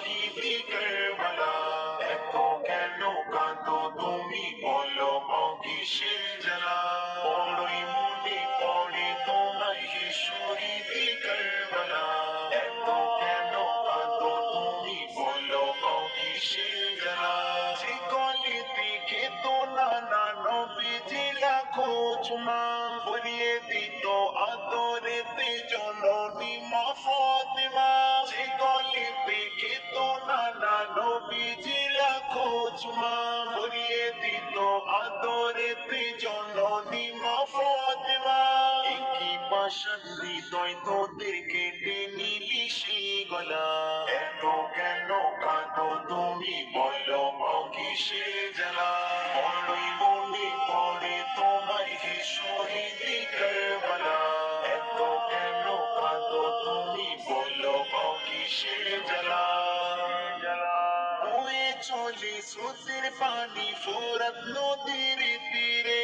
শহীদি কারবালা। এত কেন কাঁদো তুমি বলো কিসের জ্বালা? বড়ই মনে পড়ে তোমায় হে শহীদি কারবালা। এত কেন কাঁদো তুমি বলো কিসের জ্বালা? যে গলি থেকে তো নানা নবীজি লাখো চুমা ভরিয়ে দিত আদরেতে জননী মা ফাতেমা। যে গলি থেকে তো নানা নবীজি লাখো চুমা ভরিয়ে দিত আদরেতে জননী মা ফাতেমা। একই পাশান হৃদয় তোদের কেটে নিলি সেই গলা। এত কেন কাঁদো তুমি বলো কিসের জ্বালা? বড়ই মনে পড়ে তোমায় হে শহীদি কারবালা। এত কেন কাঁদো তুমি বলো কিসের জ্বালা? বয়ে চলে স্রোতের পানি ফোরাত নদীর তীরে।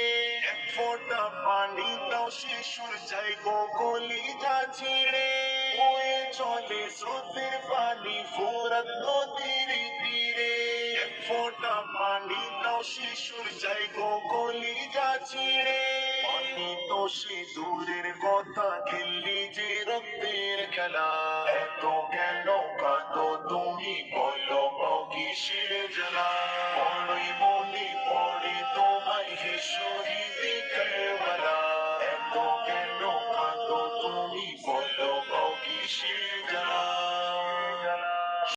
এক ফোঁটা পানি তাও শিশুর যায় গো কলিজা ছিঁড়ে। বয়ে চলে স্রোতের পানি ফোরাত নদীর তীরে। এক ফোঁটা পানি তাও শিশুর যায় গো কলিজা ছিঁড়ে। পানি তো সে দূরের কথা খেললি যে রক্তের খেলা। এত কেন কাঁদো তুমি বলো কিসের